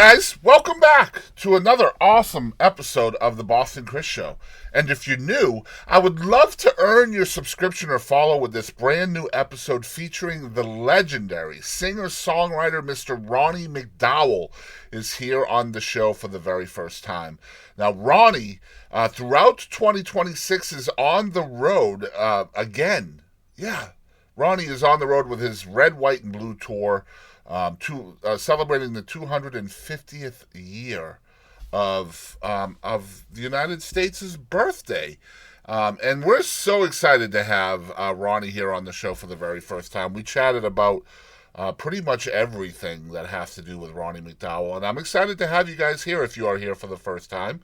guys, welcome back to another awesome episode of the Boston Chris Show. And if you're new, I would love to earn your subscription or follow with this brand new episode featuring the legendary singer-songwriter Mr. Ronnie McDowell is here on the show for the very first time. Now, Ronnie, throughout 2026 is on the road again. Yeah, Ronnie is on the road with his Red, White, and Blue tour, celebrating the 250th year of the United States' birthday. And we're so excited to have Ronnie here on the show for the very first time. We chatted about pretty much everything that has to do with Ronnie McDowell, and I'm excited to have you guys here if you are here for the first time.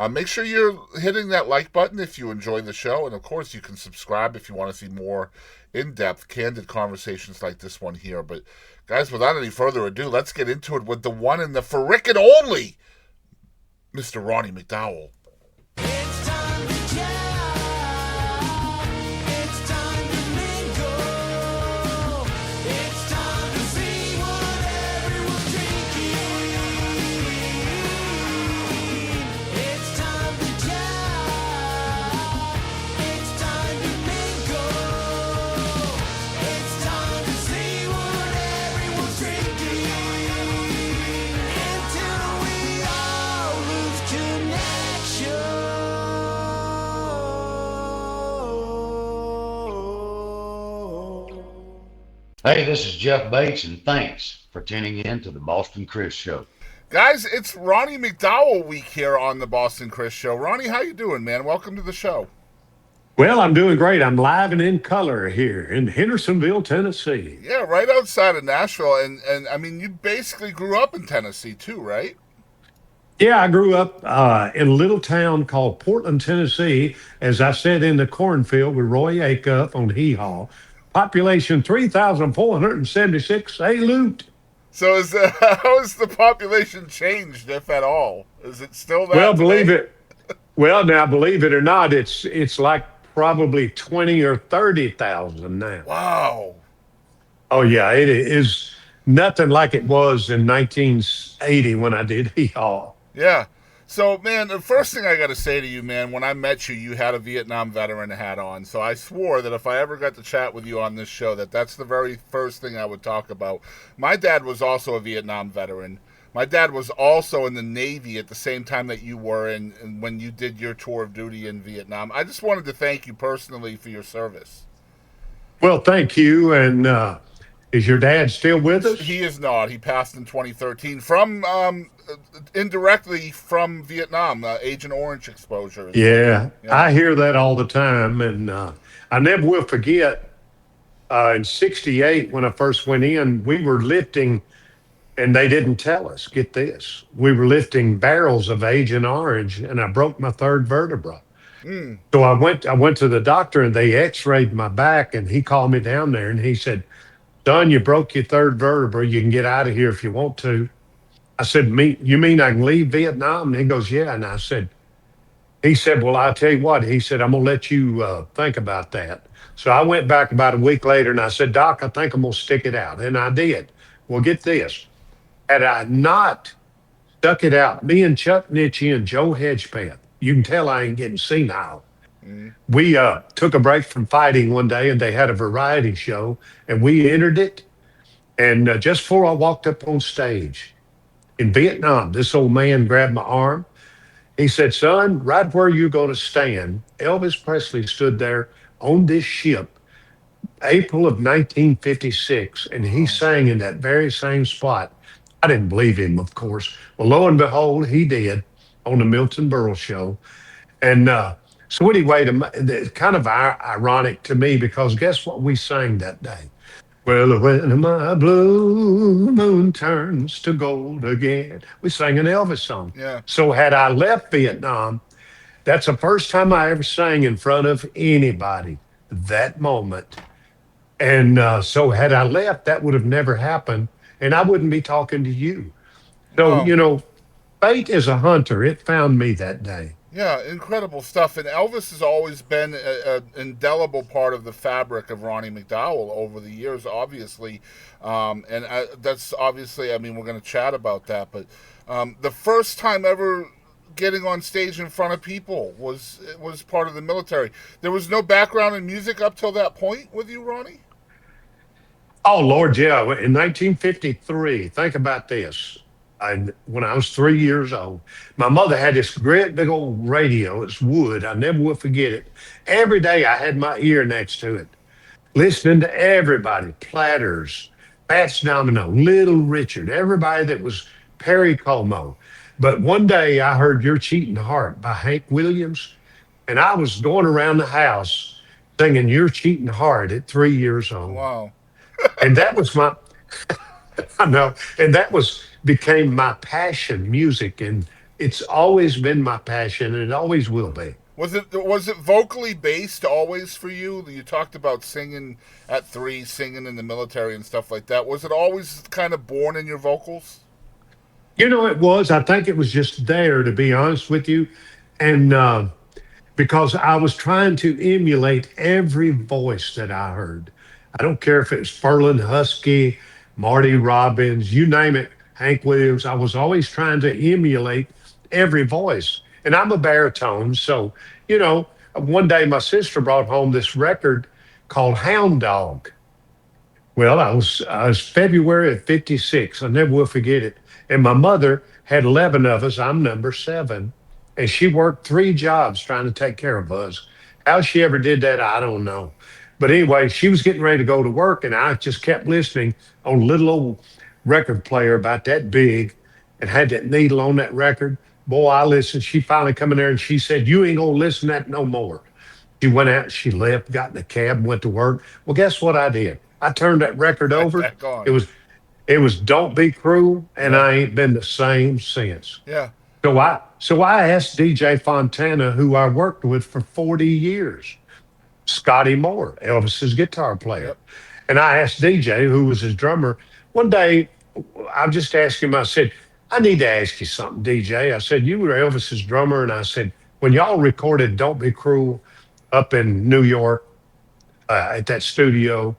Make sure you're hitting that like button if you enjoy the show, and of course you can subscribe if you want to see more in-depth, candid conversations like this one here. But guys, without any further ado, let's get into it with the one and the frickin' only Mr. Ronnie McDowell. It's time to jive. It's time to mingle. It's time to see what everyone's drinking. It's time to jive. It's time to mingle. It's time to see what everyone's drinking. Until we all lose connection. Hey, this is Jeff Bates, and thanks for tuning in to the Boston Chris Show. Guys, it's Ronnie McDowell week here on the Boston Chris Show. Ronnie, how you doing, man? Welcome to the show. Well, I'm doing great. I'm live and in color here in Hendersonville, Tennessee. Yeah, right outside of Nashville. And I mean, you basically grew up in Tennessee too, right? Yeah, I grew up in a little town called Portland, Tennessee, as I said, in the cornfield with Roy Acuff on Hee Haw. Population 3,476. Hey, Loot. So how has the population changed, if at all? Is it still that Well, today? believe it. Well, now, believe it or not, it's like probably 20 or 30,000 now. Wow. Oh, yeah, it is nothing like it was in 1980 when I did Hee Haw. Yeah. So, man, the first thing I got to say to you, man, when I met you, you had a Vietnam veteran hat on. So I swore that if I ever got to chat with you on this show, that's the very first thing I would talk about. My dad was also a Vietnam veteran. My dad was also in the Navy at the same time that you were in when you did your tour of duty in Vietnam. I just wanted to thank you personally for your service. Well, thank you. And is your dad still with us? He is not. He passed in 2013 from indirectly from Vietnam, Agent Orange exposure. Yeah, Yeah. I hear that all the time. And I never will forget in 68, when I first went in, we were lifting, and they didn't tell us, get this, we were lifting barrels of Agent Orange, and I broke my third vertebra. Mm. So I went to the doctor, and they x-rayed my back, and he called me down there, and he said, "Son, you broke your third vertebra. You can get out of here if you want to." I said, "You mean I can leave Vietnam?" And he goes, "Yeah." And he said, "Well, I'll tell you what." He said, "I'm going to let you think about that." So I went back about a week later, and I said, "Doc, I think I'm going to stick it out." And I did. Well, get this. Had I not stuck it out, me and Chuck Nitchie and Joe Hedgepath, you can tell I ain't getting senile. Mm. We took a break from fighting one day, and they had a variety show, and we entered it. And just before I walked up on stage in Vietnam, this old man grabbed my arm. He said, "Son, right where you're going to stand." Elvis Presley stood there on this ship, April of 1956, and he sang in that very same spot. I didn't believe him, of course. Well, lo and behold, he did on the Milton Berle show. And so anyway, it's kind of ironic to me, because guess what we sang that day? Well, when my blue moon turns to gold again. We sang an Elvis song. Yeah. So had I left Vietnam, that's the first time I ever sang in front of anybody, that moment. And so had I left, that would have never happened, and I wouldn't be talking to you. So, Oh. fate is a hunter. It found me that day. Yeah, incredible stuff. And Elvis has always been an indelible part of the fabric of Ronnie McDowell over the years, obviously. And that's obviously, I mean, we're going to chat about that. But the first time ever getting on stage in front of people was part of the military. There was no background in music up till that point with you, Ronnie? Oh Lord, yeah. In 1953, think about this. When I was 3 years old, my mother had this great big old radio. It's wood. I never will forget it. Every day I had my ear next to it, listening to everybody, Platters, Fats Domino, Little Richard, everybody that was Perry Como. But one day I heard Your Cheating Heart by Hank Williams, and I was going around the house singing Your Cheating Heart at 3 years old. Wow. And that was my, I know, and that was became my passion, music. And it's always been my passion and it always will be. Was it vocally based always for you? You talked about singing at three, singing in the military and stuff like that. Was it always kind of born in your vocals? It was, I think it was just there, to be honest with you. And because I was trying to emulate every voice that I heard. I don't care if it's Ferlin Husky, Marty Robbins, you name it, Hank Williams. I was always trying to emulate every voice. And I'm a baritone. So, one day my sister brought home this record called Hound Dog. Well, I was February of '56. I never will forget it. And my mother had 11 of us. I'm number seven, and she worked three jobs trying to take care of us. How she ever did that, I don't know. But anyway, she was getting ready to go to work, and I just kept listening on a little old record player about that big, and had that needle on that record. Boy, I listened. She finally come in there and she said, "You ain't gonna listen to that no more." She went out, she left, got in the cab, went to work. Well, guess what I did? I turned that record Right over. back on. It was it was Don't Be Cruel, and Yeah. I ain't been the same since. Yeah. So I asked DJ Fontana, who I worked with for 40 years, Scotty Moore, Elvis's guitar player. Yep. And I asked DJ, who was his drummer, one day, I just asked him, I said, "I need to ask you something, DJ." I said, "You were Elvis's drummer." And I said, "When y'all recorded Don't Be Cruel up in New York at that studio,"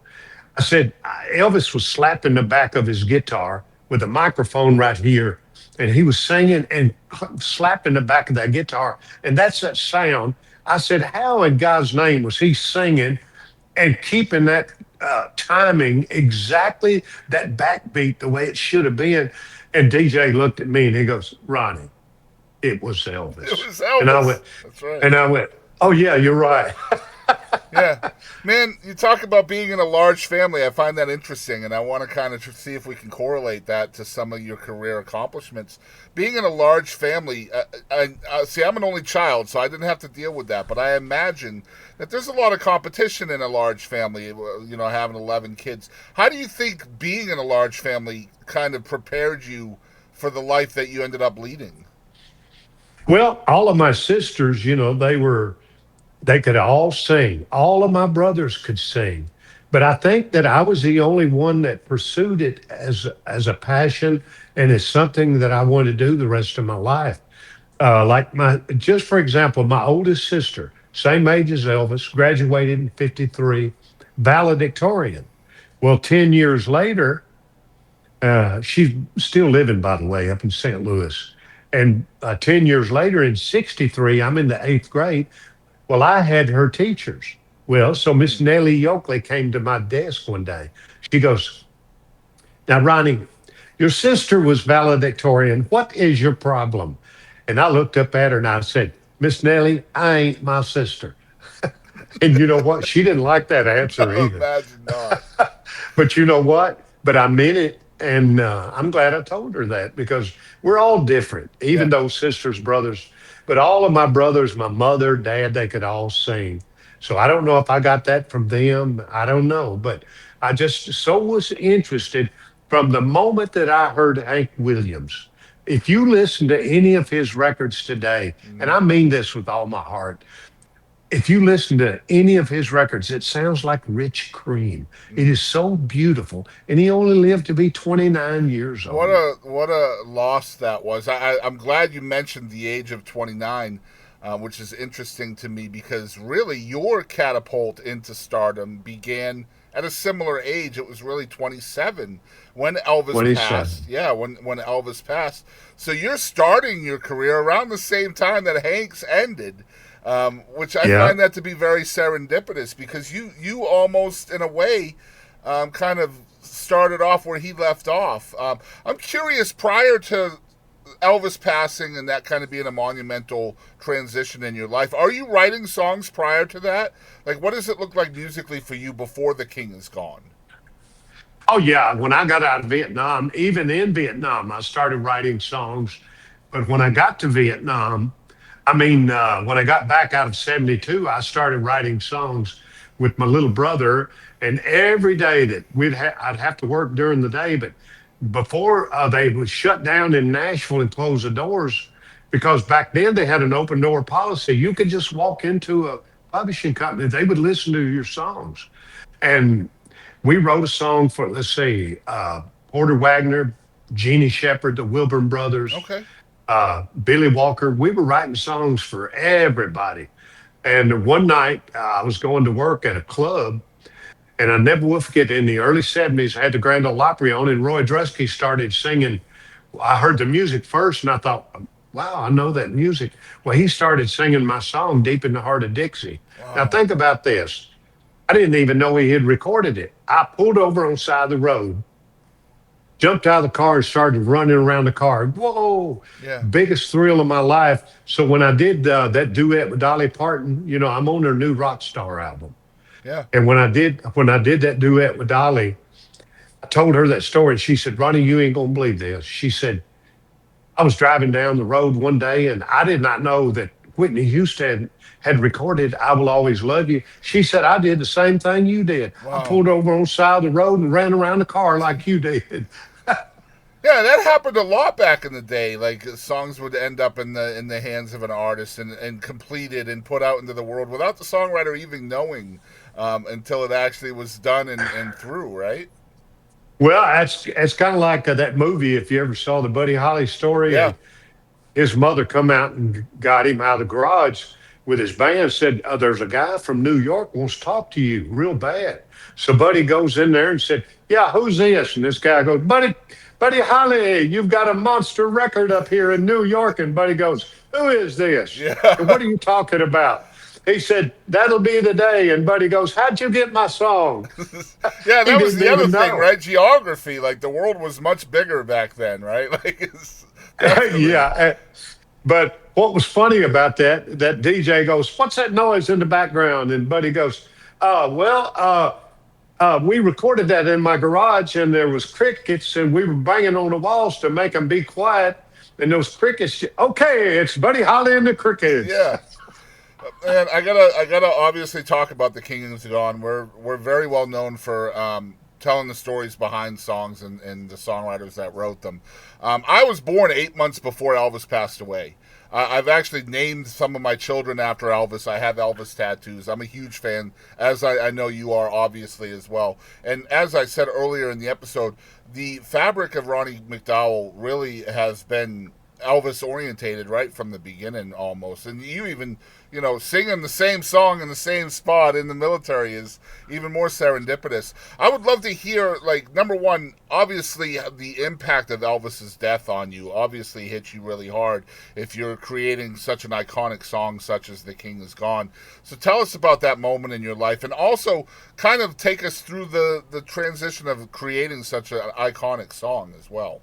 I said, Elvis was slapping the back of his guitar with a microphone right here, and he was singing and slapping the back of that guitar. And that's that sound. I said, how in God's name was he singing and keeping that timing exactly, that backbeat the way it should have been? And DJ looked at me and he goes, "Ronnie, it was It Elvis." was And I Elvis. went, That's right. and I went, "Oh yeah, you're right." Yeah, man, you talk about being in a large family. I find that interesting, and I want to kind of see if we can correlate that to some of your career accomplishments. Being in a large family, see, I'm an only child, so I didn't have to deal with that. But I imagine that there's a lot of competition in a large family. Having 11 kids. How do you think being in a large family kind of prepared you for the life that you ended up leading? Well, all of my sisters, they could all sing. All of my brothers could sing. But I think that I was the only one that pursued it as a passion and as something that I wanted to do the rest of my life. Like just for example, my oldest sister, same age as Elvis, graduated in '53, valedictorian. Well, 10 years later, she's still living, by the way, up in St. Louis. And 10 years later, in '63, I'm in the eighth grade. Well, I had her teachers. Well, so Miss Nellie Yoakley came to my desk one day. She goes, "Now, Ronnie, your sister was valedictorian. What is your problem?" And I looked up at her and I said, "Miss Nellie, I ain't my sister." And you know what? She didn't like that answer either. Imagine not. But you know what? But I meant it. And I'm glad I told her that because we're all different, Yeah. even though sisters, brothers. But all of my brothers, my mother, dad, they could all sing. So I don't know if I got that from them. I don't know. But I just so was interested from the moment that I heard Hank Williams. If you listen to any of his records today, and Mhm. I mean this with all my heart, if you listen to any of his records, it sounds like rich cream. It is so beautiful. And he only lived to be 29 years What old. a loss that was. I'm glad you mentioned the age of 29. which is interesting to me because really your catapult into stardom began at a similar age. It was really 27 when Elvis passed. 27. Yeah, when Elvis passed. So you're starting your career around the same time that Hank's ended, which I Yeah. find that to be very serendipitous because you almost in a way kind of started off where he left off. I'm curious, prior to Elvis passing and that kind of being a monumental transition in your life, are you writing songs prior to that? Like, what does it look like musically for you before the king is gone? Oh yeah, when I got out of Vietnam, even in Vietnam, I started writing songs. But when I got to Vietnam, when I got back out of '72, I started writing songs with my little brother. And every day that I'd have to work during the day, but before they would shut down in Nashville and close the doors, because back then they had an open door policy. You could just walk into a publishing company; they would listen to your songs. And we wrote a song for, let's see, Porter Wagner, Jeannie Shepherd, the Wilburn Brothers, Okay. Billy Walker. We were writing songs for everybody. And one night I was going to work at a club, and I never will forget, in the early '70s, I had the Grand Ole Opry on, and Roy Drusky started singing. I heard the music first, and I thought, wow, I know that music. Well, he started singing my song, Deep in the Heart of Dixie. Now, Wow. think about this. I didn't even know he had recorded it. I pulled over on the side of the road, jumped out of the car, and started running around the car. Whoa, Yeah. biggest thrill of my life. So when I did that duet with Dolly Parton, I'm on her new Rock Star album. Yeah. And when I did that duet with Dolly, I told her that story, and she said, "Ronnie, you ain't gonna believe this." She said, "I was driving down the road one day, and I did not know that Whitney Houston had recorded 'I Will Always Love You.'" She said, "I did the same thing you did. I Wow. pulled over on the side of the road and ran around the car like you did." Yeah, that happened a lot back in the day. Like songs would end up in the hands of an artist and completed and put out into the world without the songwriter even knowing until it actually was done and through. Right? Well, it's kind of like that movie. If you ever saw the Buddy Holly story, Yeah. and his mother come out and got him out of the garage with his band, said, "There's a guy from New York wants to talk to you real bad." So Buddy goes in there and said, "Yeah, who's this?" And this guy goes, Buddy Holly, you've got a monster record up here in New York." And Buddy goes, "Who is this? And Yeah. what are you talking about?" He said, "That'll be the day." And Buddy goes, "How'd you get my song?" Yeah, He that was didn't the other even thing, know. right? Geography, like the world was much bigger back then, right? Like it's definitely. Yeah. But what was funny about that DJ goes, "What's that noise in the background?" And Buddy goes, we recorded that in my garage, and there was crickets, and we were banging on the walls to make them be quiet. And those crickets, okay, it's Buddy Holly and the crickets." Yeah. And I gotta obviously talk about the King is Gone. We're very well known for telling the stories behind songs and the songwriters that wrote them. I was born 8 months before Elvis passed away. I've actually named some of my children after Elvis. I have Elvis tattoos. I'm a huge fan, as I know you are, obviously, as well. And as I said earlier in the episode, the fabric of Ronnie McDowell really has been Elvis orientated right from the beginning almost. And you even, singing the same song in the same spot in the military is even more serendipitous. I would love to hear, like, number one, obviously the impact of Elvis's death on you obviously hit you really hard if you're creating such an iconic song such as The King Is Gone. So tell us about that moment in your life, and also kind of take us through the transition of creating such an iconic song as well.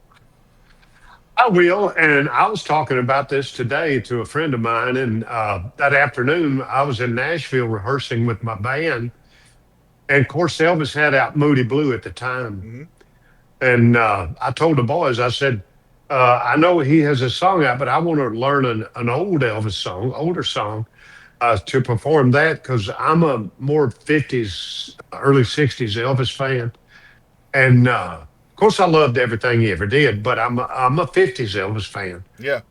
I will. And I was talking about this today to a friend of mine. And that afternoon, I was in Nashville rehearsing with my band. And of course, Elvis had out Moody Blue at the time. Hmm. And I told the boys, I said, "I know he has a song out, but I want to learn an old Elvis song, older song, to perform that, because I'm a more '50s, early '60s Elvis fan. And of course, I loved everything he ever did, but I'm a '50s Elvis fan. Yeah.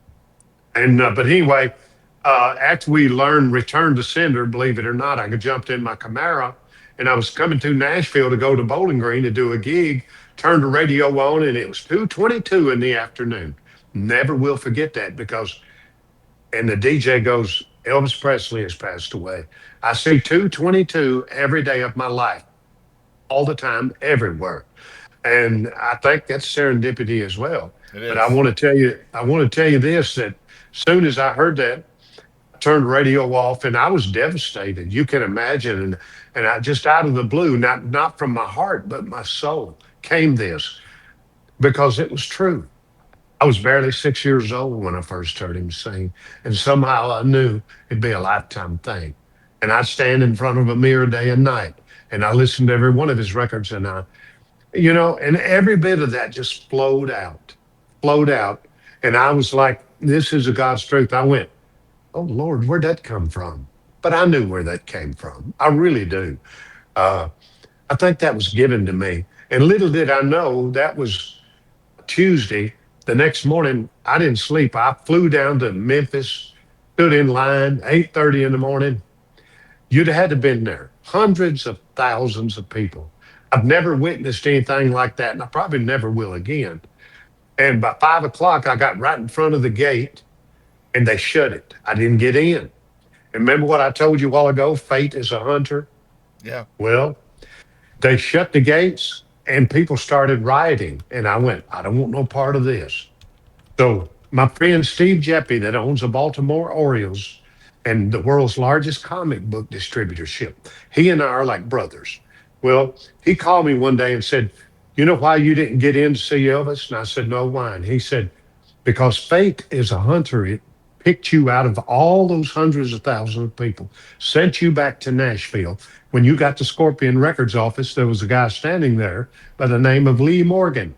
And but anyway, after we learned Return to Sender, believe it or not, I jumped in my Camaro, and I was coming to Nashville to go to Bowling Green to do a gig. Turned the radio on, and it was 2:22 in the afternoon. Never will forget that, because and the DJ goes, Elvis Presley has passed away. I see 222 every day of my life, all the time, everywhere. And I think that's serendipity as well. It But I is. want to tell you, I want to tell you this, that soon as I heard that, I turned the radio off and I was devastated. You can imagine. And I just out of the blue, not from my heart, but my soul came this because it was true. I was barely 6 years old when I first heard him sing. And somehow I knew it'd be a lifetime thing. And I'd stand in front of a mirror day and night. And I listened to every one of his records and and every bit of that just flowed out. And I was like, this is a God's truth. I went, oh Lord, where'd that come from? But I knew where that came from. I really do. Uh, I think that was given to me. And little did I know that was Tuesday. The next morning, I didn't sleep. I flew down to Memphis, stood in line, 8:30 in the morning. You'd have had to been there. Hundreds of thousands of people. I've never witnessed anything like that, and I probably never will again. And by 5 o'clock, I got right in front of the gate and they shut it. I didn't get in. And remember what I told you a while ago? Fate is a hunter. Yeah. Well, they shut the gates and people started rioting. And I went, I don't want no part of this. So my friend Steve Jeppy, that owns the Baltimore Orioles and the world's largest comic book distributorship, he and I are like brothers. Well, he called me one day and said, you know why you didn't get in to see Elvis? And I said, no, why? And he said, because fate is a hunter. It picked you out of all those hundreds of thousands of people, sent you back to Nashville. When you got to Scorpion Records office, there was a guy standing there by the name of Lee Morgan.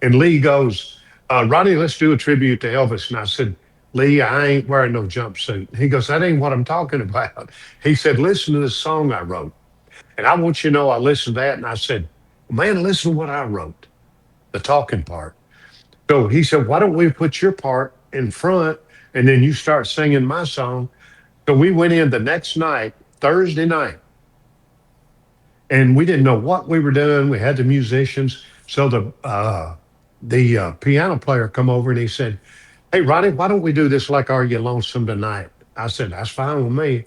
And Lee goes, Ronnie, let's do a tribute to Elvis. And I said, Lee, I ain't wearing no jumpsuit. He goes, that ain't what I'm talking about. He said, listen to this song I wrote. And I want you to know I listened to that and I said, man, listen to what I wrote, the talking part. So he said, why don't we put your part in front and then you start singing my song? So we went in the next night, Thursday night, and we didn't know what we were doing. We had the musicians. So the piano player come over and he said, hey, Ronnie, why don't we do this like Are You Lonesome Tonight? I said, that's fine with me.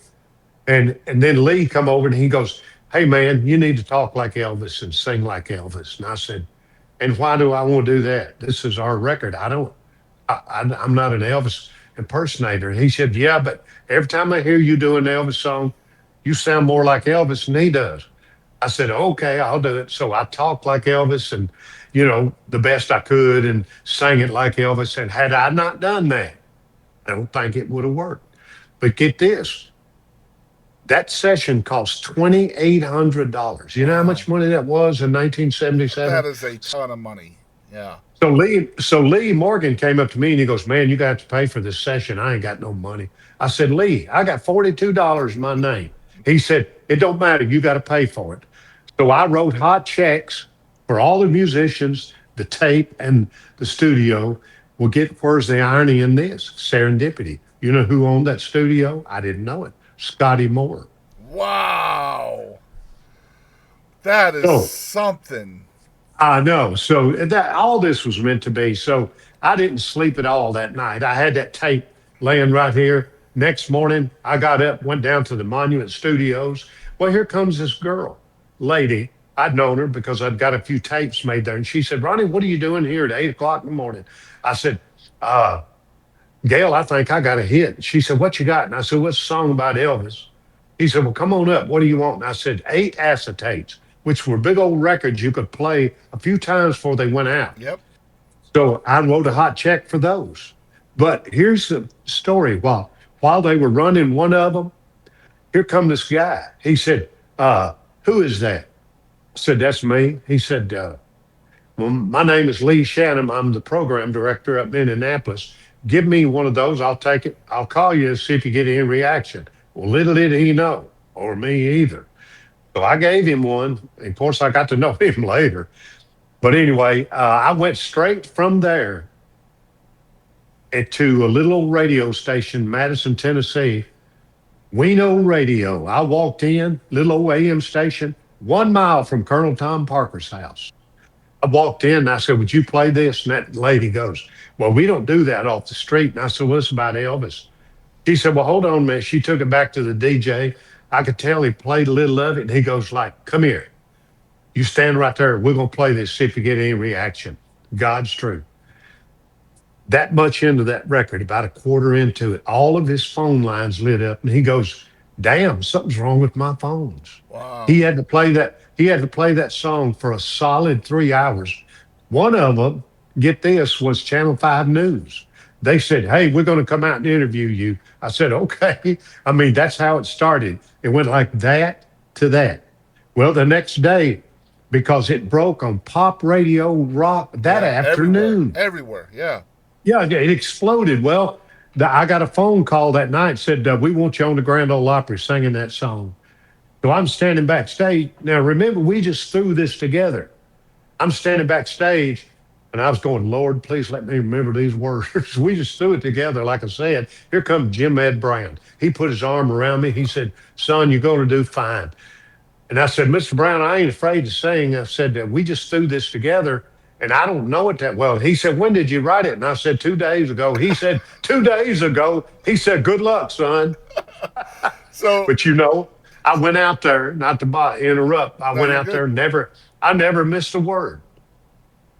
And then Lee come over and he goes, hey, man, you need to talk like Elvis and sing like Elvis. And I said, and why do I want to do that? This is our record. I'm not an Elvis impersonator. And he said, yeah, but every time I hear you do an Elvis song, you sound more like Elvis than he does. I said, okay, I'll do it. So I talked like Elvis and, the best I could and sang it like Elvis. And had I not done that, I don't think it would have worked. But get this, that session cost $2,800. You know how much money that was in That 1977? is a ton of money. Yeah. So Lee Morgan came up to me and he goes, man, you got to pay for this session. I ain't got no money. I said, Lee, I got $42 in my name. He said, it don't matter. You got to pay for it. So I wrote hot checks for all the musicians, the tape and the studio. Well, where's the irony in this? Serendipity. You know who owned that studio? I didn't know it. Scotty Moore. Wow. That is So something. I know. So that all this was meant to be. So I didn't sleep at all that night. I had that tape laying right here. Next morning, I got up, went down to the Monument Studios. Well, here comes this lady. I'd known her because I'd got a few tapes made there. And she said, Ronnie, what are you doing here at 8 o'clock in the morning? I said, uh, Gail, I think I got a hit. She said, what you got? And I said, what's a song about Elvis? He said, well, come on up. What do you want? And I said, 8 acetates, which were big old records you could play a few times before they went out. Yep. So I wrote a hot check for those. But here's the story. While they were running one of them, here come this guy. He said, who is that? I said, that's me. He said, well, my name is Lee Shannon. I'm the program director up in Indianapolis. Give me one of those. I'll take it. I'll call you and see if you get any reaction. Well, little did he know, or me either. So I gave him one. And of course, I got to know him later. But anyway, I went straight from there to a little old radio station, Madison, Tennessee, Weno Radio. I walked in, little old AM station, 1 mile from Colonel Tom Parker's house. I walked in and I said, would you play this? And that lady goes, well, we don't do that off the street. And I said, well, it's about Elvis. She said, well, hold on a minute. She took it back to the DJ. I could tell he played a little of it. And he goes like, come here. You stand right there. We're going to play this, see if you get any reaction. God's truth. That much into that record, about a quarter into it, all of his phone lines lit up. And he goes, damn, something's wrong with my phones. Wow. He had to play that. He had to play that song for a solid 3 hours. One of them, get this, was Channel 5 News. They said, hey, we're going to come out and interview you. I said, okay. I mean, that's how it started. It went like that to that. Well, the next day, because it broke on pop radio rock that afternoon. Everywhere. Yeah. Yeah, it exploded. Well, I got a phone call that night, said, we want you on the Grand Ole Opry singing that song. So I'm standing backstage. Now, remember, we just threw this together. I'm standing backstage, and I was going, Lord, please let me remember these words. We just threw it together. Like I said, here comes Jim Ed Brown. He put his arm around me. He said, son, you're going to do fine. And I said, Mr. Brown, I ain't afraid to sing. I said, we just threw this together, and I don't know it that well. He said, when did you write it? And I said, 2 days ago. He said, 2 days ago. He said, good luck, son. So, But I went out there, not to interrupt. I went out there, I never missed a word.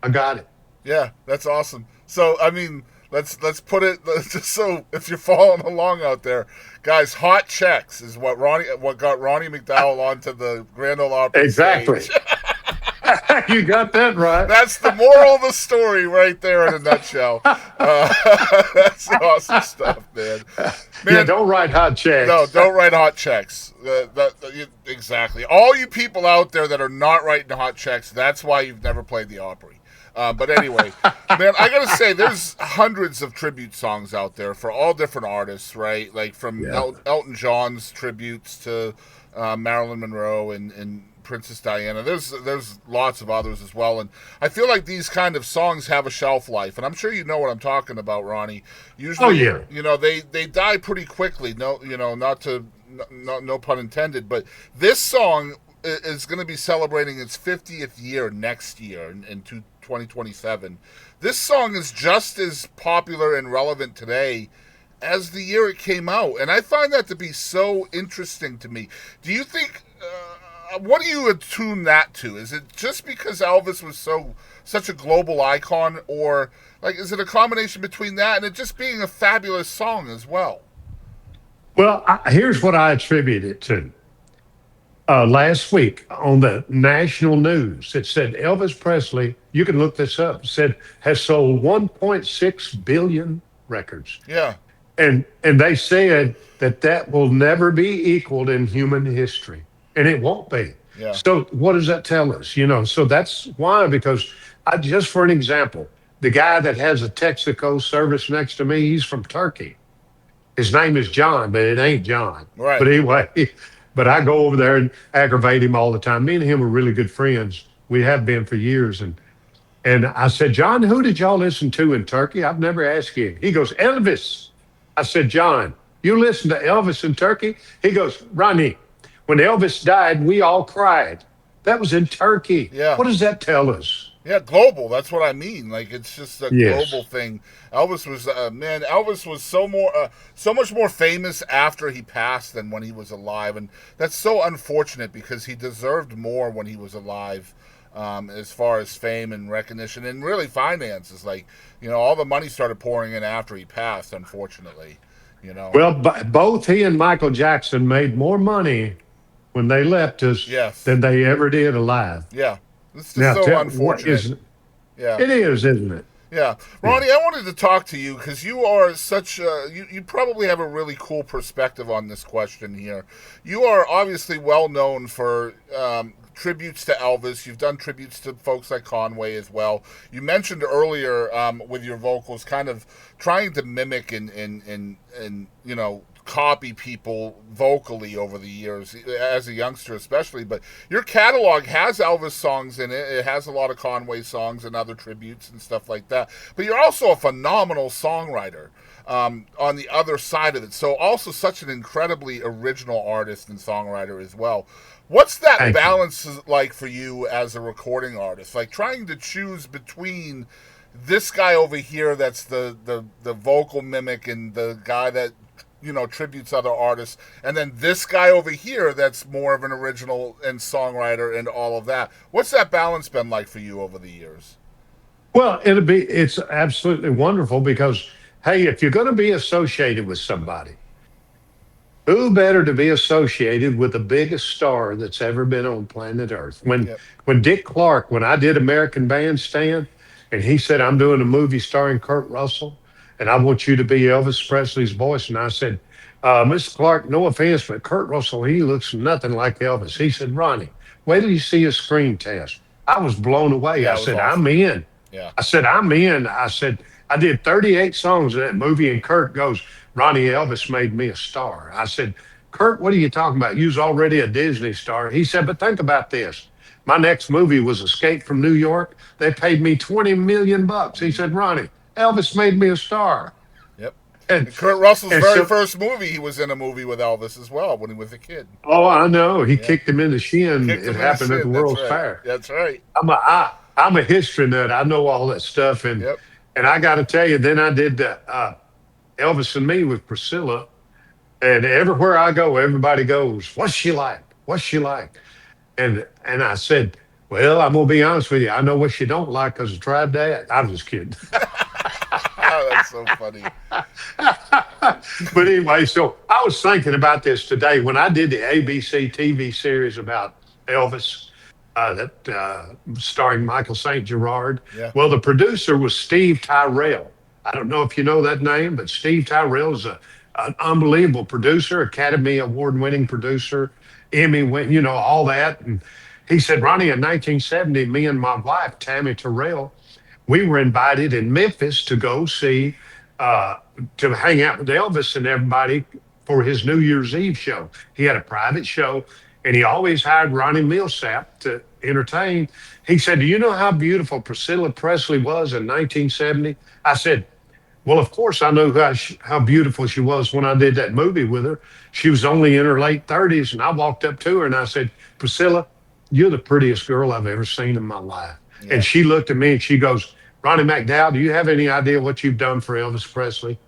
I got it. yeah, that's awesome. So, I mean, let's put it just so if you're following along out there, guys, Hot Checks is what got Ronnie McDowell onto the Grand Ole Opry Exactly. stage. You got that right. That's the moral of the story right there in a nutshell. That's awesome stuff, man. Yeah, don't write hot checks. No, don't write hot checks. Exactly. All you people out there that are not writing hot checks, that's why you've never played the Opry. But anyway, man, I gotta say, there's hundreds of tribute songs out there for all different artists, right? Like from Elton John's tributes to Marilyn Monroe and Princess Diana. There's lots of others as well, and I feel like these kind of songs have a shelf life, and I'm sure you know what I'm talking about, Ronnie. Usually, they die pretty quickly. No, no pun intended, but this song is going to be celebrating its 50th year next year in 2027. This song is just as popular and relevant today as the year it came out, and I find that to be so interesting to me. Do you think? What do you attune that to? Is it just because Elvis was such a global icon, or like is it a combination between that and it just being a fabulous song as well? Well, here's what I attribute it to. Last week on the national news, it said Elvis Presley, you can look this up, said has sold 1.6 billion records. Yeah. And they said that will never be equaled in human history. And it won't be. Yeah. So what does that tell us? So that's why, because just for an example, the guy that has a Texaco service next to me, he's from Turkey. His name is John, but it ain't John. Right. But anyway, but I go over there and aggravate him all the time. Me and him are really good friends. We have been for years. And I said, John, who did y'all listen to in Turkey? I've never asked you. He goes, Elvis. I said, John, you listen to Elvis in Turkey? He goes, Ronnie, when Elvis died, we all cried. That was in Turkey. Yeah. What does that tell us? Yeah, global. That's what I mean. Like it's just a Yes. global thing. Elvis was Elvis was so much more famous after he passed than when he was alive, and that's so unfortunate because he deserved more when he was alive, as far as fame and recognition and really finances. Like all the money started pouring in after he passed. Unfortunately, Well, both he and Michael Jackson made more money when they left us Yes. than they ever did alive. Yeah, it's just so unfortunate. Yeah. It is, isn't it? Yeah, Ronnie, I wanted to talk to you because you are you probably have a really cool perspective on this question here. You are obviously well known for tributes to Elvis. You've done tributes to folks like Conway as well. You mentioned earlier with your vocals, kind of trying to mimic and copy people vocally over the years as a youngster especially, but your catalog has Elvis songs in it. It has a lot of Conway songs and other tributes and stuff like that, but you're also a phenomenal songwriter on the other side of it, so also such an incredibly original artist and songwriter as well. What's that Thank you. balance like for you as a recording artist, like trying to choose between this guy over here that's the vocal mimic and the guy that tributes other artists, and then this guy over here that's more of an original and songwriter and all of that. What's that balance been like for you over the years? Well, it's absolutely wonderful because, hey, if you're going to be associated with somebody, who better to be associated with the biggest star that's ever been on planet Earth? Yep. When Dick Clark, when I did American Bandstand, and he said, I'm doing a movie starring Kurt Russell, and I want you to be Elvis Presley's voice. And I said, Mr. Clark, no offense, but Kurt Russell, he looks nothing like Elvis. He said, Ronnie, wait till you see his screen test. I was blown away. Yeah, I it was said, awesome. I'm in. Yeah. I said, I'm in. I said, I did 38 songs in that movie, and Kurt goes, Ronnie, Elvis made me a star. I said, Kurt, what are you talking about? You was already a Disney star. He said, but think about this. My next movie was Escape from New York. They paid me 20 million bucks. He said, Ronnie, Elvis made me a star. Yep. And, And Kurt Russell's and very so, first movie, he was in a movie with Elvis as well when he was a kid. oh, I know. He Yeah. kicked him in the shin. Kicked him It in happened the at the shin. World's That's right. Fair. That's right. I'm a history nut. I know all that stuff. And Yep. and I got to tell you, then I did Elvis and Me with Priscilla. And everywhere I go, everybody goes, what's she like? What's she like? And I said, well, I'm going to be honest with you. I know what she don't like because I tried that. I'm just kidding. Oh, that's so funny. But anyway, so I was thinking about this today when I did the ABC TV series about Elvis, that starring Michael St. Gerard. Yeah. Well, the producer was Steve Tyrell. I don't know if you know that name, but Steve Tyrell is an unbelievable producer, Academy Award winning producer, Emmy win, all that. And he said, Ronnie, in 1970, me and my wife, Tammy Terrell, we were invited in Memphis to go see, to hang out with Elvis and everybody for his New Year's Eve show. He had a private show, and he always hired Ronnie Millsap to entertain. He said, do you know how beautiful Priscilla Presley was in 1970? I said, well, of course, I know how beautiful she was when I did that movie with her. She was only in her late 30s, and I walked up to her and I said, Priscilla, you're the prettiest girl I've ever seen in my life. Yeah. And she looked at me and she goes, Ronnie McDowell, do you have any idea what you've done for Elvis Presley?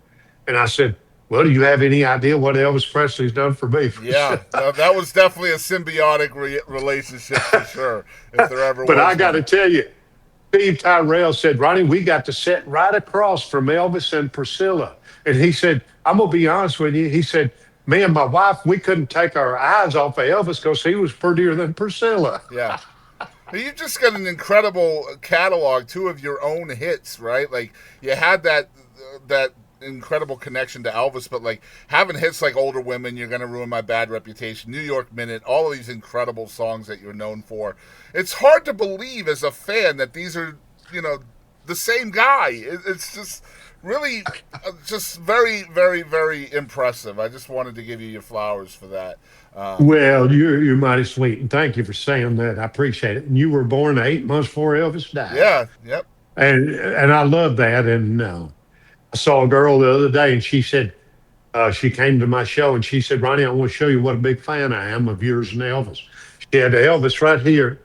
And I said, well, do you have any idea what Elvis Presley's done for me? Yeah, no, that was definitely a symbiotic relationship for sure, if there ever was. But I got to one. tell you, Steve Tyrell said, Ronnie, we got to sit right across from Elvis and Priscilla. And he said, I'm going to be honest with you. He said, me and my wife, we couldn't take our eyes off of Elvis because he was prettier than Priscilla. Yeah. You've just got an incredible catalog, too, of your own hits, right? Like, you had that incredible connection to Elvis, but, like, having hits like Older Women, You're Gonna Ruin My Bad Reputation, New York Minute, all of these incredible songs that you're known for. It's hard to believe as a fan that these are, the same guy. It's just really just very, very, very impressive. I just wanted to give you your flowers for that. Well, you're mighty sweet, and thank you for saying that. I appreciate it. And you were born 8 months before Elvis died. Yeah, yep. And I love that. And I saw a girl the other day, and she said, she came to my show, and she said, Ronnie, I want to show you what a big fan I am of yours and Elvis. She had Elvis right here,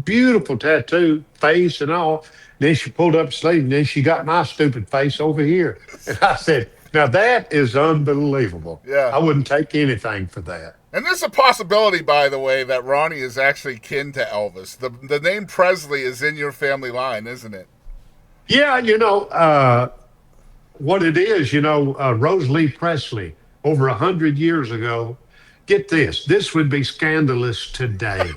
beautiful tattoo, face and all. Then she pulled up the sleeve, and then she got my stupid face over here. And I said, now that is unbelievable. Yeah. I wouldn't take anything for that. And there's a possibility, by the way, that Ronnie is actually kin to Elvis. The name Presley is in your family line, isn't it? Yeah, what it is, Rosalie Presley, over 100 years ago, get this, this would be scandalous today.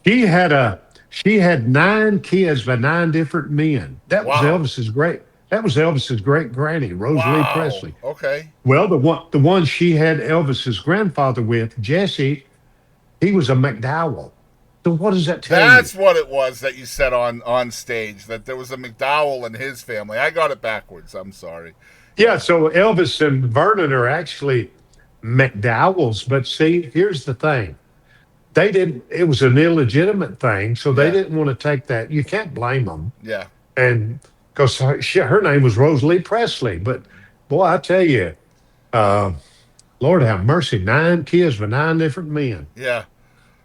She had 9 kids by 9 different men. That was Wow. Elvis's great granny, Rosalie Wow. Presley. Okay. Well, the one she had Elvis's grandfather with, Jesse, he was a McDowell. So what does that tell That's you? what it was that you said on stage, that there was a McDowell in his family. I got it backwards. I'm sorry. Yeah, so Elvis and Vernon are actually McDowells. But see, here's the thing. It was an illegitimate thing, so they Yeah. didn't want to take that. You can't blame them. Yeah. And because her name was Rosalie Presley. But boy, I tell you, Lord have mercy, 9 kids with 9 different men. Yeah.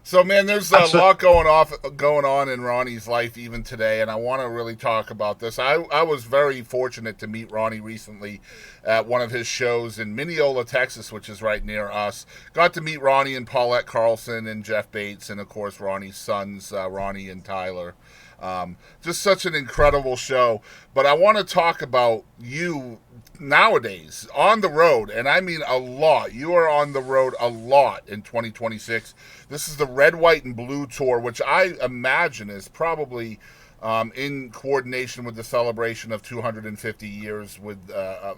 So, man, there's I'm a so, lot going on in Ronnie's life even today, and I want to really talk about this. I was very fortunate to meet Ronnie recently at one of his shows in Mineola, Texas, which is right near us. Got to meet Ronnie and Paulette Carlson and Jeff Bates, and of course Ronnie's sons, Ronnie and Tyler. Just such an incredible show. But I want to talk about you nowadays on the road, and I mean a lot. You are on the road a lot in 2026. This is the Red, White, and Blue tour, which I imagine is probably in coordination with the celebration of 250 years with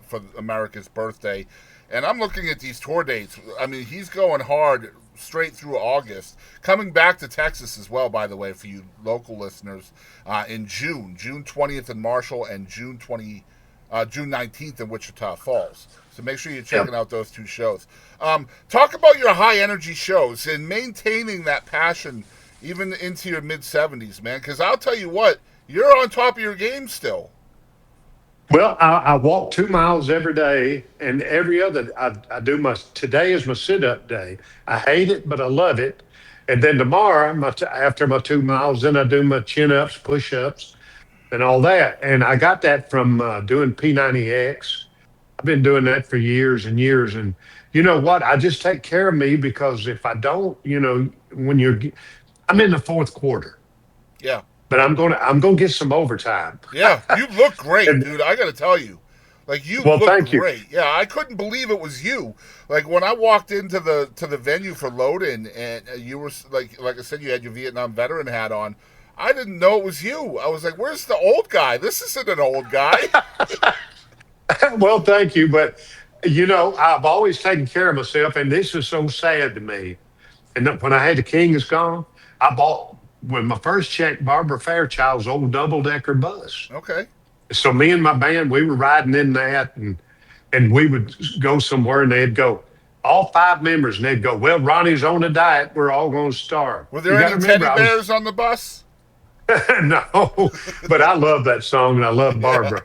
for America's birthday. And I'm looking at these tour dates. I mean, he's going hard straight through August. Coming back to Texas as well, by the way, for you local listeners, in June 20th in Marshall, and June 19th in Wichita Falls. So make sure you're checking out those two shows. Talk about your high energy shows and maintaining that passion even into your mid 70s, man. Because I'll tell you what, you're on top of your game still. well, I walk 2 miles every day, and every other I do my. Today is my sit up day. I hate it, but I love it. And then tomorrow, after my 2 miles, then I do my chin ups, push ups, and all that. And I got that from doing P90X. I've been doing that for years and years. And you know what? I just take care of me, because if I don't, when I'm in the fourth quarter, Yeah. but I'm gonna get some overtime. Yeah. You look great, And dude. I got to tell you. Like, you well, look thank you. great. Yeah, I couldn't believe it was you. Like, when I walked into the venue for load-in, and you were like I said, you had your Vietnam veteran hat on. I didn't know it was you. I was like, "Where's the old guy? This isn't an old guy." Well, thank you. But I've always taken care of myself, and this is so sad to me. And when I had the King is Gone, I bought with my first check Barbara Fairchild's old double decker bus. Okay. So me and my band, we were riding in that, and we would go somewhere, and they'd go, all 5 members, and they'd go, well, Ronnie's on a diet. We're all going to starve. Were You there got to any remember, teddy I was bears on the bus? no, but I love that song, and I love Yeah. Barbara.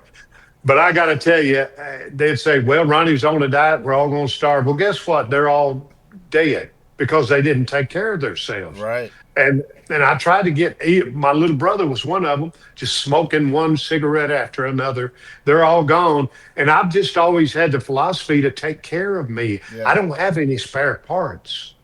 But I got to tell you, they'd say, well, Ronnie's on a diet. We're all going to starve. Well, guess what? They're all dead because they didn't take care of themselves. Right. And I tried to my little brother was one of them, just smoking one cigarette after another. They're all gone. And I've just always had the philosophy to take care of me. I Yeah. don't have any spare parts.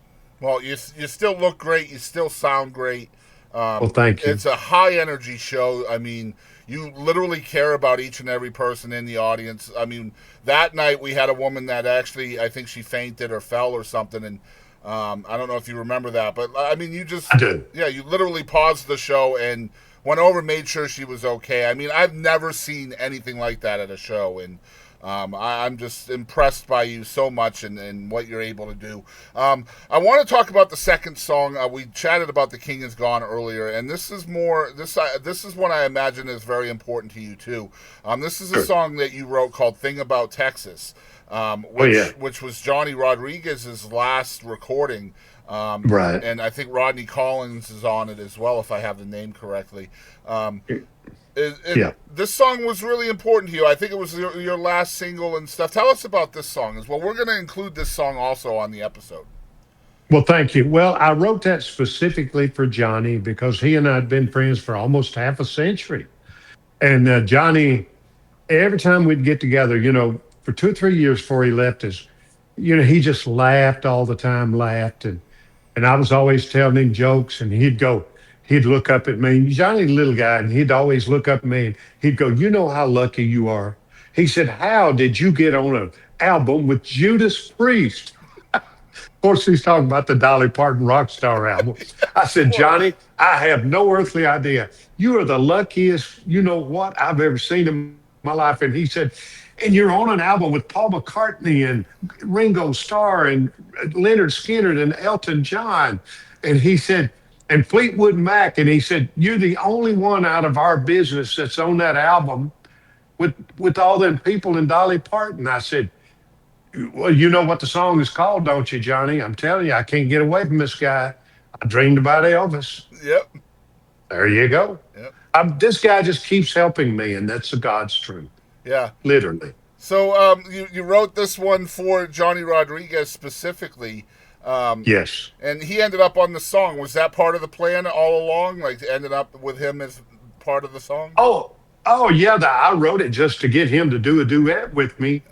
Well, you still look great. You still sound great. Well, thank you. It's a high energy show. I mean, you literally care about each and every person in the audience. I mean, that night we had a woman that actually, I think she fainted or fell or something, and I don't know if you remember that, but I mean, I do. yeah, you literally paused the show and went over, made sure she was okay. I mean, I've never seen anything like that at a show, and I'm just impressed by you so much and what you're able to do. I want to talk about the second song. We chatted about The King Is Gone earlier, and this is one I imagine is very important to you too. This is a Sure. song that you wrote called "Thing About Texas," Oh, yeah. which was Johnny Rodriguez's last recording. Right. And I think Rodney Collins is on it as well, if I have the name correctly. Yeah. This song was really important to you. I think it was your last single and stuff. Tell us about this song as well. We're going to include this song also on the episode. Well, thank you. Well, I wrote that specifically for Johnny because he and I had been friends for almost half a century. And Johnny, every time we'd get together, for 2 or 3 years before he left us, he just laughed all the time, laughed. And I was always telling him jokes, and he'd look up at me. Johnny, little guy, and he'd always look up at me, and he'd go, you know how lucky you are. He said, how did you get on an album with Judas Priest? Of course, he's talking about the Dolly Parton Rockstar album. I said, Johnny, I have no earthly idea. You are the luckiest, I've ever seen in my life. And he said, and you're on an album with Paul McCartney and Ringo Starr and Leonard Skinner and Elton John. And he said, and Fleetwood Mac. And he said, you're the only one out of our business that's on that album with all them people and Dolly Parton. I said, well, you know what the song is called, don't you, Johnny? I'm telling you, I can't get away from this guy. I dreamed about Elvis. Yep. There you go. Yep. This guy just keeps helping me, and that's the God's truth, Yeah. literally. So you wrote this one for Johnny Rodriguez specifically. Yes. And he ended up on the song. Was that part of the plan all along? Like, ended up with him as part of the song? Oh, oh yeah. I wrote it just to get him to do a duet with me.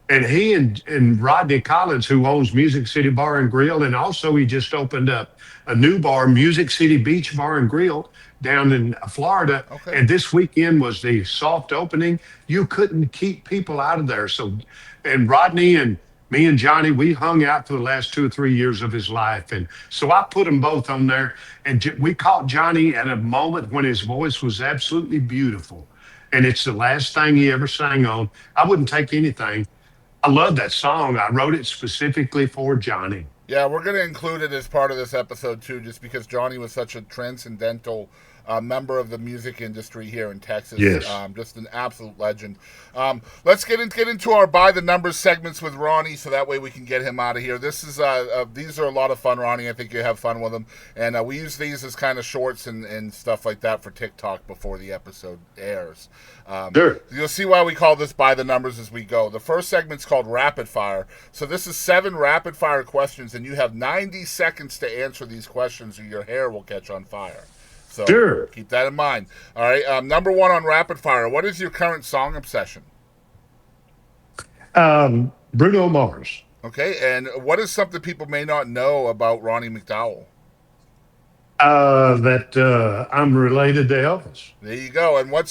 And he and Rodney Collins, who owns Music City Bar and Grill, and also he just opened up a new bar, Music City Beach Bar and Grill, down in Florida. Okay. And this weekend was the soft opening. You couldn't keep people out of there. So, and Rodney and me and Johnny, we hung out for the last 2 or 3 years of his life. And so I put them both on there. And we caught Johnny at a moment when his voice was absolutely beautiful. And it's the last thing he ever sang on. I wouldn't take anything. I love that song. I wrote it specifically for Johnny. Yeah, we're going to include it as part of this episode too, just because Johnny was such a transcendental member of the music industry here in Texas. Yes. Just an absolute legend. Let's get into our by the numbers segments with Ronnie, so that way we can get him out of here. This is these are a lot of fun, Ronnie. I think you have fun with them, and we use these as kind of shorts and stuff like that for TikTok before the episode airs. Sure. You'll see why we call this by the numbers as we go. The first segment's called rapid fire. So this is 7 rapid fire questions, and you have 90 seconds to answer these questions, or your hair will catch on fire. So Sure. keep that in mind. All right. Number 1 on rapid fire. What is your current song obsession? Bruno Mars. Okay. And what is something people may not know about Ronnie McDowell? That I'm related to Elvis. There you go. And what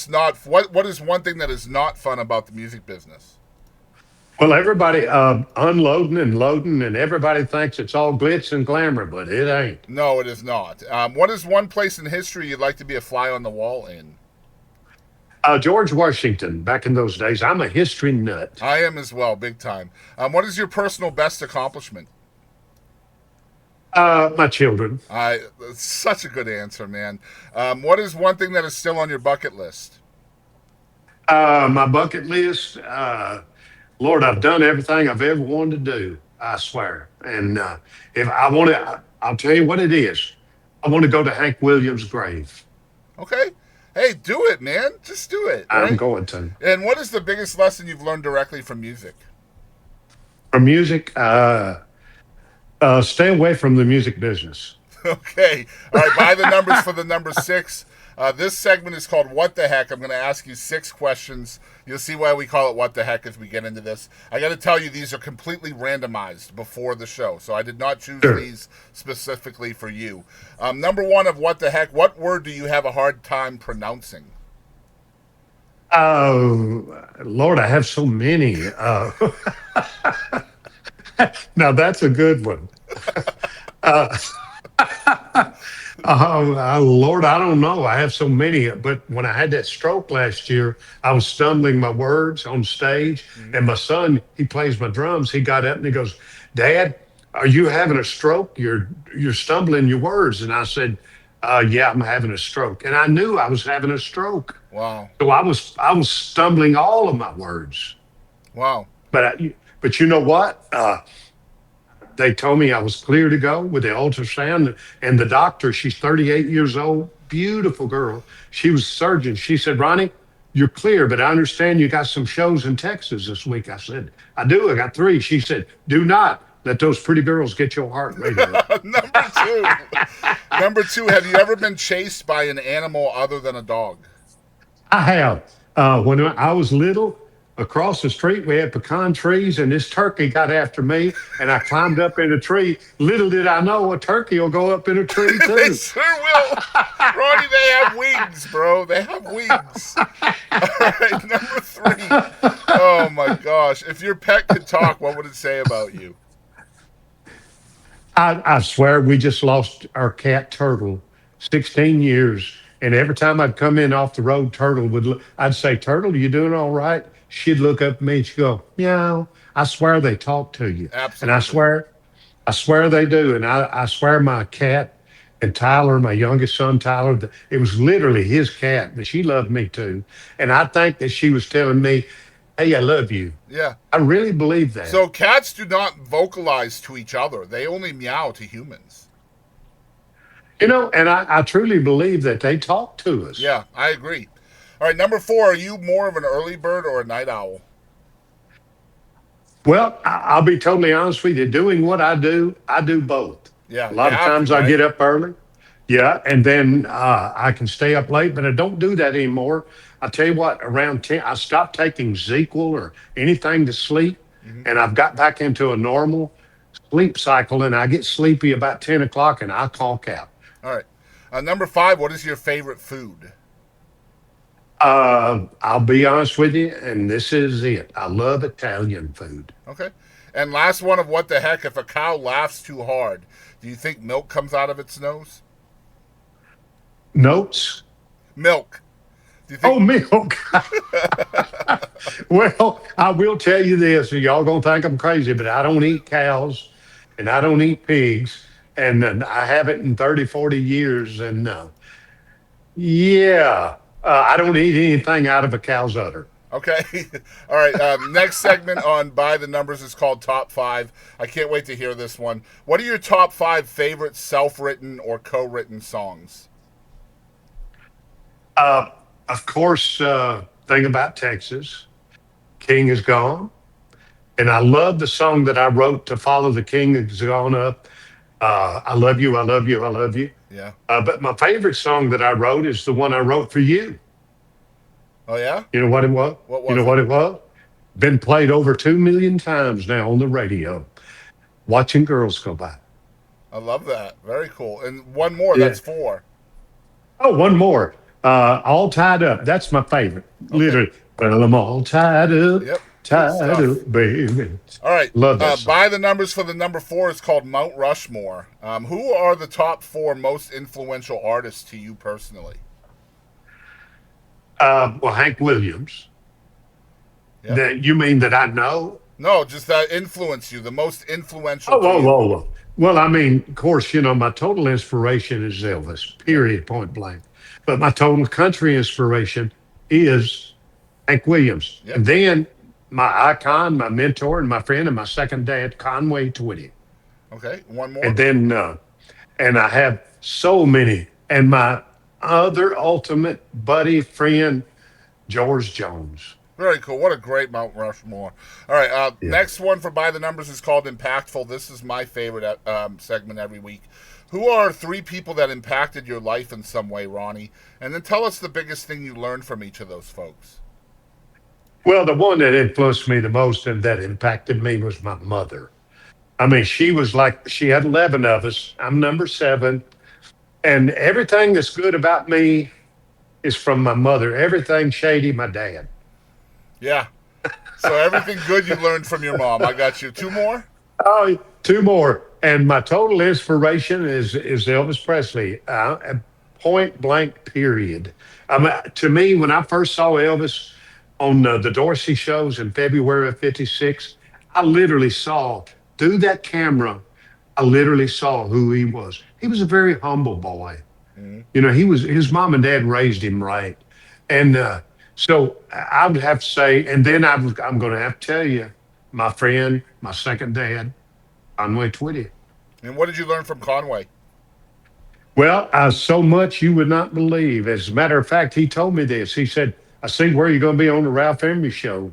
is one thing that is not fun about the music business? Well, everybody unloading and loading, and everybody thinks it's all glitz and glamour, but it ain't. No, it is not. What is one place in history you'd like to be a fly on the wall in? George Washington, back in those days. I'm a history nut. I am as well, big time. What is your personal best accomplishment? My children. Such a good answer, man. What is one thing that is still on your bucket list? My bucket list. Lord, I've done everything I've ever wanted to do. I swear. And if I want to, I'll tell you what it is. I want to go to Hank Williams' grave. Okay. Hey, do it, man. Just do it. I'm right? going to. And what is the biggest lesson you've learned directly from music? For music, stay away from the music business. Okay. All right. By the numbers for the number 6. This segment is called What the Heck. I'm going to ask you 6 questions. You'll see why we call it What the Heck as we get into this. I got to tell you, these are completely randomized before the show, so I did not choose Sure. these specifically for you. Number 1 of What the Heck, what word do you have a hard time pronouncing? Lord, I have so many. Now that's a good one. Lord, I don't know. I have so many. But when I had that stroke last year, I was stumbling my words on stage. And my son, he plays my drums. He got up and he goes, "Dad, are you having a stroke? You're stumbling your words." And I said, "Yeah, I'm having a stroke." And I knew I was having a stroke. Wow. So I was stumbling all of my words. Wow. But you know what? They told me I was clear to go with the ultrasound, and the doctor, she's 38 years old, beautiful girl. She was a surgeon. She said, "Ronnie, you're clear, but I understand you got some shows in Texas this week." I said, "I do. I got 3." She said, "Do not let those pretty girls get your heart rate up." Number 2, have you ever been chased by an animal other than a dog? I have. When I was little, across the street, we had pecan trees, and this turkey got after me, and I climbed up in a tree. Little did I know a turkey will go up in a tree They too. sure will. Ronnie, they have wings, bro. They have wings. All right, number 3. Oh, my gosh. If your pet could talk, what would it say about you? I swear we just lost our cat Turtle, 16 years. And every time I'd come in off the road, Turtle would look, I'd say, "Turtle, you doing all right?" She'd look up at me and she'd go, "Meow." I swear they talk to you. Absolutely. And I swear they do. And I swear my cat and Tyler, my youngest son, Tyler, it was literally his cat, but she loved me too. And I think that she was telling me, "Hey, I love you." Yeah. I really believe that. So cats do not vocalize to each other. They only meow to humans. And I truly believe that they talk to us. Yeah, I agree. All right, number 4, are you more of an early bird or a night owl? Well, I'll be totally honest with you. Doing what I do both. Yeah, A you lot of have to, times I right? get up early. Yeah, and then I can stay up late, but I don't do that anymore. I tell you what, around 10, I stopped taking ZQL or anything to sleep, Hmm. and I've got back into a normal sleep cycle, and I get sleepy about 10 o'clock and I conk out. All right. Number 5, what is your favorite food? I'll be honest with you, and this is it. I love Italian food. Okay. And last one of what the heck, if a cow laughs too hard, do you think milk comes out of its nose? Notes? Milk. Do you Oh, think. milk. Well, I will tell you this, and y'all gonna think I'm crazy, but I don't eat cows and I don't eat pigs, and I haven't in 30, 40 years. And yeah, I don't eat anything out of a cow's udder. Okay. All right. Next segment on By the Numbers is called Top 5. I can't wait to hear this one. What are your top 5 favorite self written or co written songs? Uh, of course, thing about Texas, King is gone. And I love the song that I wrote to follow the King is gone up. I love you, I love you, I love you. Yeah. But my favorite song that I wrote is the one I wrote for you. Oh, yeah? You know what it was? What You was know it? what it was? Been played over 2 million times now on the radio. Watching girls go by. I love that. Very cool. And one more. Yeah. That's 4. Oh, one more. All tied up. That's my favorite. Okay. Literally. Well, I'm all Yep. Good tied stuff. up, baby. All right. Love that song. By the Numbers for the number 4 is called Mount Rushmore. Who are the top 4 most influential artists to you personally? Well, Hank Williams. Yep. That you mean that I know? No, just that influence you, the most influential Oh, to whoa, you. whoa, whoa. Well, I mean, of course, my total inspiration is Elvis, Yep. period, point blank. But my total country inspiration is Hank Williams. Yep. And then my icon, my mentor, and my friend, and my second dad, Conway Twitty. Okay. One And more. then, and I have so many. And my other ultimate buddy, friend, George Jones. Very cool. What a great Mount Rushmore. All right. Yeah. Next one for By the Numbers is called Impactful. This is my favorite segment every week. Who are 3 people that impacted your life in some way, Ronnie? And then tell us the biggest thing you learned from each of those folks. Well, the one that influenced me the most and that impacted me was my mother. I mean, she was like, she had 11 of us. I'm number 7. And everything that's good about me is from my mother. Everything shady, my dad. Yeah. So everything good you learned from your mom. I got you. 2 more? Oh, 2 more. And my total inspiration is Elvis Presley. Point blank, period. To me, when I first saw Elvis on the Dorsey shows in February of '56, I literally saw through that camera. I literally saw who he was. He was a very humble boy. Mm-hmm. He was his mom and dad raised him right, and so I would have to say, and then I'm going to have to tell you, my friend, my second dad, Conway Twitty. And what did you learn from Conway? Well, so much you would not believe. As a matter of fact, he told me this. He said, "I see where you're going to be on the Ralph Emery show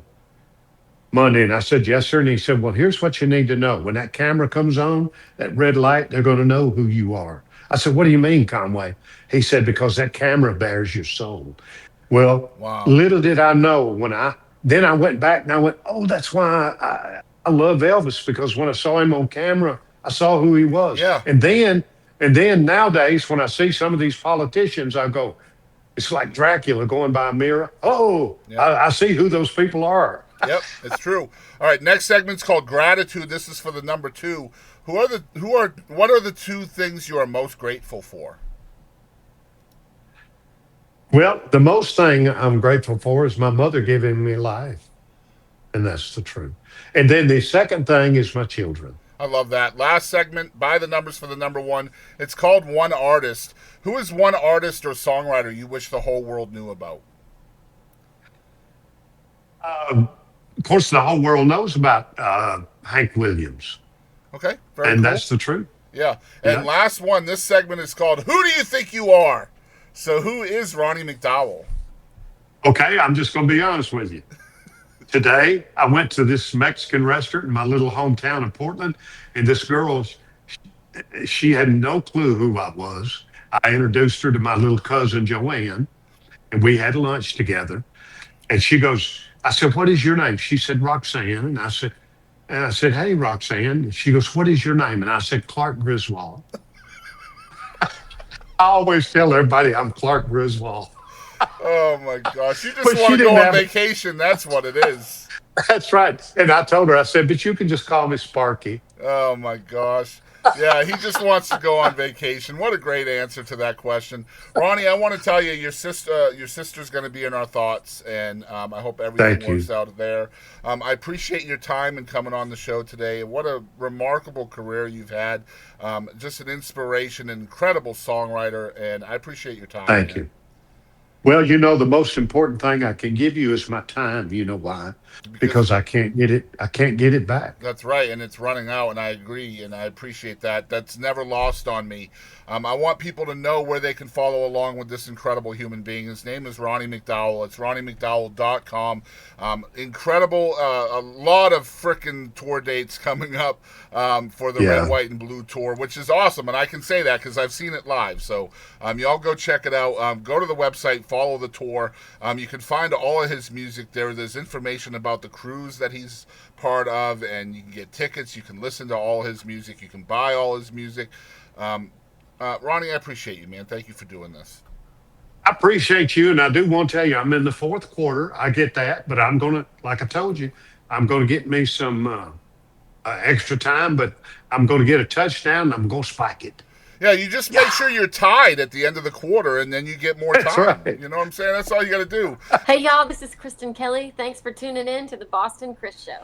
Monday." And I said, "Yes, sir." And he said, "Well, here's what you need to know. When that camera comes on, that red light, they're going to know who you are." I said, "What do you mean, Conway?" He said, "Because that camera bears your soul." Well, Wow. little did I know then I went back and I went, "Oh, that's why I love Elvis, because when I saw him on camera, I saw who he was." Yeah. And then nowadays, when I see some of these politicians, I go, it's like Dracula going by a mirror. Oh, Yeah. I see who those people are. Yep, it's true. All right, next segment's called Gratitude. This is for the number 2. What are the 2 things you are most grateful for? Well, the most thing I'm grateful for is my mother giving me life. And that's the truth. And then the second thing is my children. I love that. Last segment, By the Numbers for the number 1. It's called One Artist. Who is one artist or songwriter you wish the whole world knew about? Of course, the whole world knows about Hank Williams. Okay, very And cool. that's the truth. Yeah. And Yeah. last one, this segment is called Who Do You Think You Are? So who is Ronnie McDowell? Okay, I'm just going to be honest with you. Today, I went to this Mexican restaurant in my little hometown of Portland, and this girl, she had no clue who I was. I introduced her to my little cousin Joanne, and we had lunch together. And she goes, I said, "What is your name?" She said, "Roxanne." And I said, "Hey, Roxanne." And she goes, "What is your name?" And I said, "Clark Griswold." I always tell everybody I'm Clark Griswold. Oh my gosh! You just But want she to go didn't on have. vacation. That's what it is. That's right. And I told her, I said, "But you can just call me Sparky." Oh my gosh. Yeah, he just wants to go on vacation. What a great answer to that question, Ronnie. I want to tell you, your sister's going to be in our thoughts, and I hope everything Thank works you. out there. I appreciate your time and coming on the show today. What a remarkable career you've had. Just an inspiration, an incredible songwriter, and I appreciate your time, Thank man. you. Well, the most important thing I can give you is my time. You know why? Because Because I can't get it. I can't get it back. that's right, and it's running out, and I agree, and I appreciate that. That's never lost on me. I want people to know where they can follow along with this incredible human being. His name is Ronnie McDowell. It's RonnieMcDowell.com. Incredible, a lot of frickin' tour dates coming up for the Red, Yeah. White, and Blue tour, which is awesome, and I can say that because I've seen it live. So y'all go check it out. Go to the website, follow the tour. You can find all of his music there. There's information about the cruise that he's part of, and you can get tickets. You can listen to all his music. You can buy all his music. Ronnie, I appreciate you, man. Thank you for doing this. I appreciate you, and I do want to tell you, I'm in the fourth quarter. I get that, but I'm gonna, like I told you, I'm gonna get me some extra time, but I'm gonna get a touchdown, and I'm gonna spike it. Yeah, you just make sure you're tied at the end of the quarter, and then you get more That's time. right. You know what I'm saying? That's all you got to do. Hey, y'all, this is Kristen Kelly. Thanks for tuning in to the Boston Chris Show.